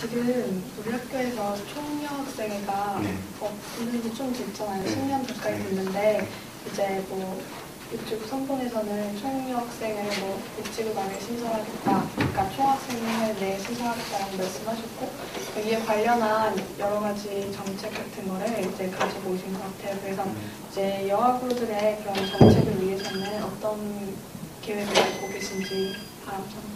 지금 우리 학교에서 총여학생회가 있는 지 좀 됐잖아요. 10년 가까이 됐는데 이제 뭐 이쪽 선봉에서는 총여학생회를 뭐 복지부강에 신설하겠다, 그러니까 총학생회 내에 신설하겠다라고 말씀하셨고 이에 관련한 여러 가지 정책 같은 거를 이제 가지고 오신 것 같아요. 그래서 이제 여학우들의 그런 정책을 위해서는 어떤 계획을 갖고 계신지 알아보겠습니다.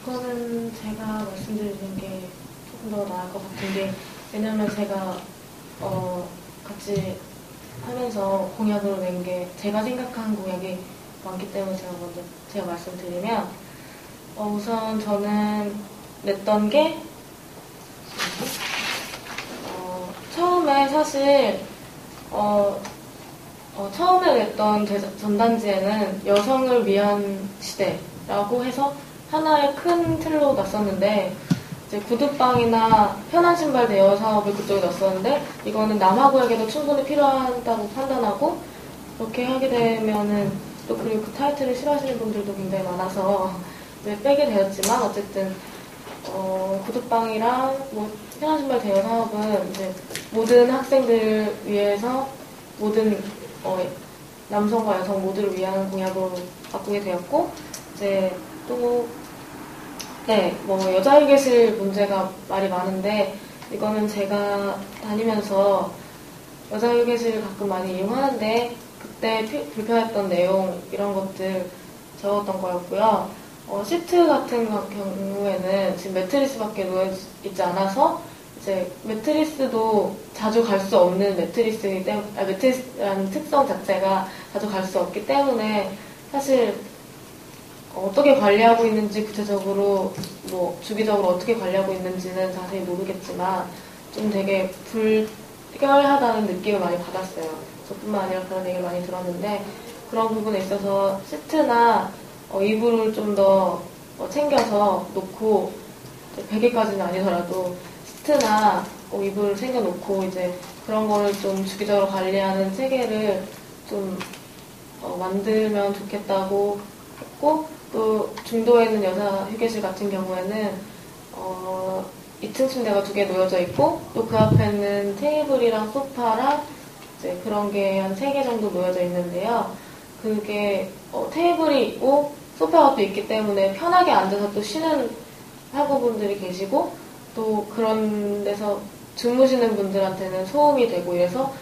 그거는 제가 말씀드리는 게 조금 더 나을 것 같은 게, 왜냐면 제가 같이 하면서 공약으로 낸 게 제가 생각한 공약이 많기 때문에 제가 말씀드리면 우선 저는 냈던 게 처음에 사실 처음에 냈던 전단지에는 여성을 위한 시대라고 해서 하나의 큰 틀로 놨었는데, 이제 구두방이나 편한 신발 대여 사업을 그쪽에 넣었었는데, 이거는 남아구에게도 충분히 필요하다고 판단하고, 그렇게 하게 되면은, 또 그리고 그 타이틀을 싫어하시는 분들도 굉장히 많아서, 이제 빼게 되었지만, 어쨌든, 구두방이랑 뭐, 편한 신발 대여 사업은 이제 모든 학생들 위해서, 모든, 남성과 여성 모두를 위한 공약으로 바꾸게 되었고, 이제 또, 뭐, 여자휴게실 문제가 말이 많은데, 이거는 제가 다니면서 여자휴게실 가끔 많이 이용하는데, 그때 불편했던 내용, 이런 것들 적었던 거였고요. 시트 같은 경우에는 지금 매트리스밖에 놓여있지 않아서, 이제 매트리스도 자주 갈 수 없는 매트리스이기 때문에, 매트리스라는 특성 자체가 자주 갈 수 없기 때문에, 사실, 어떻게 관리하고 있는지 구체적으로 뭐 주기적으로 어떻게 관리하고 있는지는 자세히 모르겠지만 좀 되게 불결하다는 느낌을 많이 받았어요. 저뿐만 아니라 그런 얘기를 많이 들었는데, 그런 부분에 있어서 시트나 이불을 좀 더 챙겨서 놓고, 베개까지는 아니더라도 시트나 이불을 챙겨 놓고 이제 그런 거를 좀 주기적으로 관리하는 체계를 좀 만들면 좋겠다고 했고, 또 중도에 있는 여자 휴게실 같은 경우에는 2층 침대가 2개 놓여져 있고, 또 그 앞에는 테이블이랑 소파랑 이제 그런 게 한 3개 정도 놓여져 있는데요. 그게 테이블이 있고 소파가 또 있기 때문에 편하게 앉아서 또 쉬는 학우분들이 계시고, 또 그런 데서 주무시는 분들한테는 소음이 되고 이래서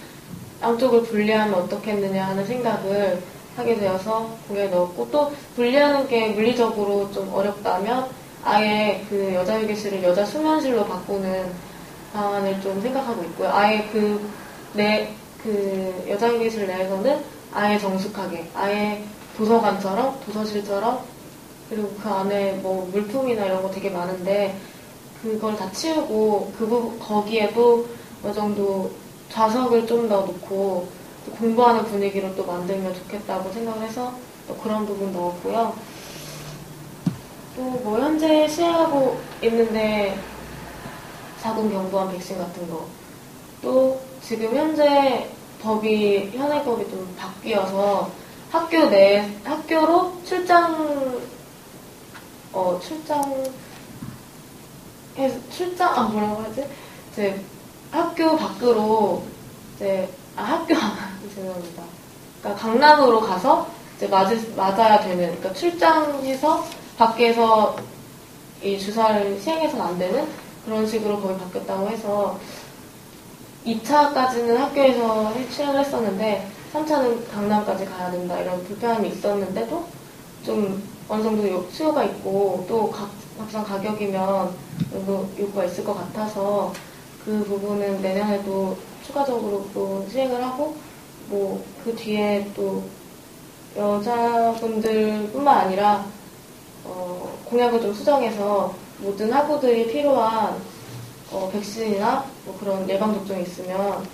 양쪽을 분리하면 어떻겠느냐 하는 생각을 하게 되어서 공약에 넣었고, 또 분리하는 게 물리적으로 좀 어렵다면 아예 그 여자휴게실을 여자 수면실로 바꾸는 방안을 좀 생각하고 있고요. 아예 그 여자휴게실 내에서는 아예 정숙하게, 아예 도서관처럼, 도서실처럼, 그리고 그 안에 뭐 물품이나 이런 거 되게 많은데 그걸 다 치우고 거기에도 어느 정도 좌석을 좀 더 놓고 공부하는 분위기로 또 만들면 좋겠다고 생각을 해서 또 그런 부분 넣었고요. 또 뭐 현재 시행하고 있는데 자궁경부암 백신 같은 거, 또 지금 현재 현행 법이 좀 바뀌어서 학교로 뭐라고 하지? 이제 학교 밖으로 죄송합니다. 그러니까 강남으로 가서 이제 맞아야 되는, 그러니까 출장해서 밖에서 이 주사를 시행해서는 안 되는 그런 식으로 거의 바뀌었다고 해서 2차까지는 학교에서 시행을 했었는데 3차는 강남까지 가야 된다 이런 불편함이 있었는데도 좀 어느 정도 수요가 있고 또 막상 가격이면 요구가 있을 것 같아서 그 부분은 내년에도 추가적으로 또 시행을 하고, 뭐 그 뒤에 또 여자분들뿐만 아니라 공약을 좀 수정해서 모든 학우들이 필요한 백신이나 뭐 그런 예방 접종이 있으면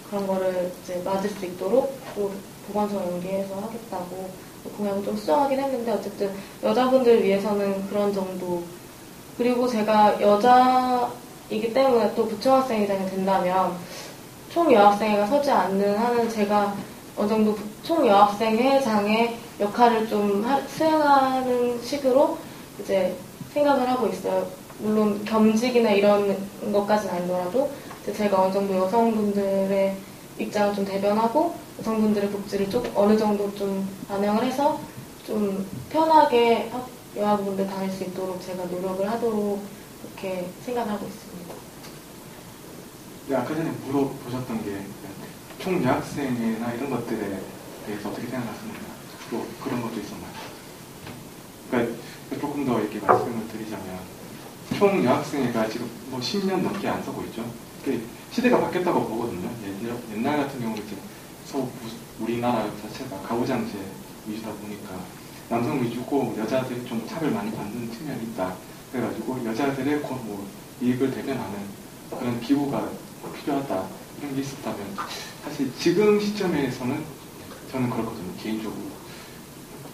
그런 거를 이제 맞을 수 있도록 또 보건소 연계해서 하겠다고 공약을 좀 수정하긴 했는데, 어쨌든 여자분들 위해서는 그런 정도. 그리고 제가 여자이기 때문에 또 부총학생회장이 된다면 총여학생회가 서지 않는 한은 제가 어느 정도 총여학생회장의 역할을 좀 수행하는 식으로 이제 생각을 하고 있어요. 물론 겸직이나 이런 것까지는 아니더라도 이제 제가 어느 정도 여성분들의 입장을 좀 대변하고 여성분들의 복지를 좀 어느 정도 좀 반영을 해서 좀 편하게 여학원들 다닐 수 있도록 제가 노력을 하도록 이렇게 생각하고 있습니다. 네, 아까 전에 물어보셨던 게 총여학생회나 이런 것들에 대해서 어떻게 생각하십니까? 또 그런 것도 있었나요? 그러니까 조금 더 이렇게 말씀을 드리자면 총여학생회가 지금 뭐 10년 넘게 안 서고 있죠. 시대가 바뀌었다고 보거든요. 옛날 같은 경우는 지금 우리나라 자체가 가부장제 위주다 보니까 남성 위주고 여자들이 좀 차별 많이 받는 측면이 있다. 그래가지고 여자들의 뭐 이익을 대변하는 그런 기구가 필요하다. 이런 게 있었다면 사실 지금 시점에서는 저는 그렇거든요. 개인적으로.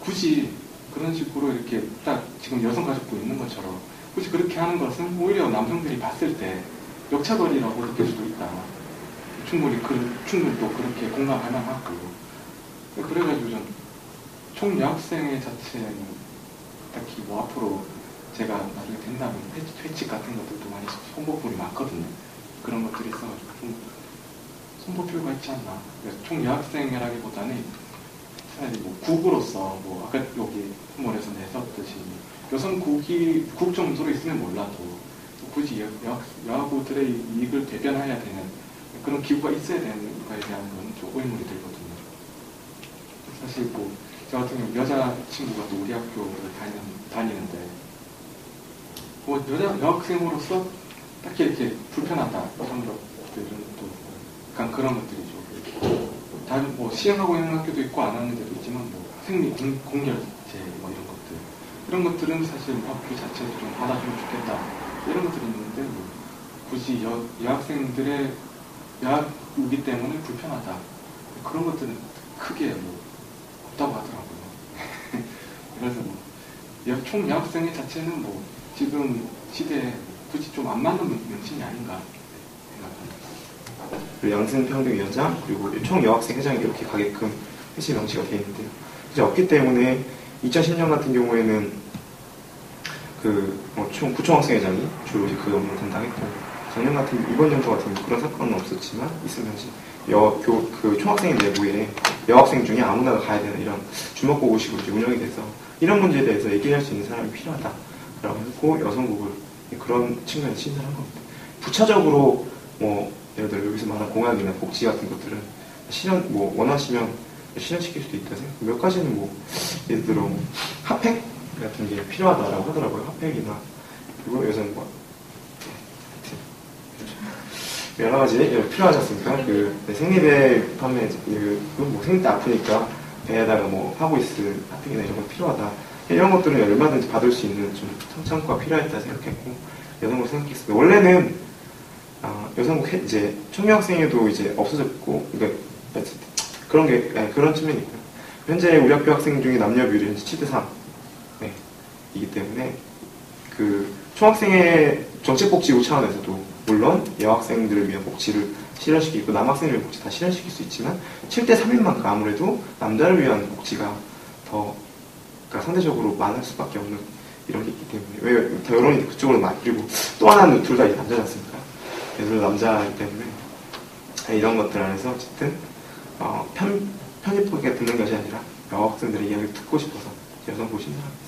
굳이 그런 식으로 이렇게 딱 지금 여성가족도 있는 것처럼 굳이 그렇게 하는 것은 오히려 남성들이 봤을 때 역차별이라고 느낄 수도 있다. 충분히 또 그렇게 공감할 만하고. 그래가지고 전 총여학생회 자체는 딱히 뭐 앞으로 제가 나중에 된다면 회칙 같은 것들도 많이 손볼 일이 많거든요. 그런 것들이 있어가지고 좀 손볼 필요가 있지 않나. 총여학생회라기보다는 차라리 뭐 국으로서 뭐 아까 여기 한번에서 내셨듯이 여성국 정도로 있으면 몰라도 굳이 여학우들의 이익을 대변해야 되는 그런 기구가 있어야 되는 거에 대한 건 좀 의문이 들거든요. 사실 뭐 저 같은 경우 여자친구가 또 우리 학교를 다니는데 뭐 여학생으로서 딱히 이렇게 불편하다 이런 것들은 또 약간 그런 것들이죠. 다른 뭐 시행하고 있는 학교도 있고 안 하는 데도 있지만 뭐 생리 공열제 뭐 이런 것들 이런 것들은 사실 학교 자체도 좀 받아주면 좋겠다 이런 것들이 있는데 뭐 굳이 여학생들의 여학우기 때문에 불편하다 그런 것들은 크게 뭐 없다고 하더라고요. 그래서 뭐 총여학생회 자체는 뭐 지금 시대에 굳이 좀 안 맞는 명칭이 아닌가 생각합니다. 양성평등위원장 그리고 총여학생회장이 이렇게 가게끔 회식 명시가 되어 있는데요. 이제 없기 때문에 2010년 같은 경우에는 구청학생회장이 주로 이제 그 업무를 담당했고 작년 이번 연도 같은 경우 그런 사건은 없었지만 있으면 그 총학생회 내부에 여학생 중에 아무나 가야 되는 이런 주먹보고식으로 운영이 돼서 이런 문제에 대해서 얘기할 수 있는 사람이 필요하다라고 했고 여성국을 그런 측면에서 신설한 겁니다. 부차적으로 뭐 예를 들어 여기서 말한 공약이나 복지 같은 것들은 원하시면 실현시킬 수도 있다 생각. 몇 가지는 뭐 예를 들어 핫팩 같은 게 필요하다라고 하더라고요. 핫팩이나 그리고 여성과 여러 가지 필요하지 않습니까? 생리대 판매 뭐 생리 때 아프니까 배에다가 뭐 하고 있을 핫팩이나 이런 건 필요하다. 이런 것들은 얼마든지 받을 수 있는 좀 창구가 필요했다 생각했고 여성으로 생각했습니다. 원래는 여성국 이제 총여학생회도 이제 없어졌고 그러니까 그런 측면이 있고요. 현재 우리 학교 학생 중에 남녀 비율이 7대3 이기 때문에 그 총학생회 정책복지부 차원에서도 물론 여학생들을 위한 복지를 실현시키고 남학생들 복지 다 실현시킬 수 있지만 7대3인 만큼 아무래도 남자를 위한 복지가 더 그러니까 상대적으로 많을 수밖에 없는 이런 게 있기 때문에 왜 더 여론이 그쪽으로 많이 그리고 또 하나는 둘 다 남자지 않습니까? 얘들 남자이기 때문에 이런 것들 안에서 어쨌든 편입하게 듣는 것이 아니라 여학생들의 이야기를 듣고 싶어서 여성부 신청합니다.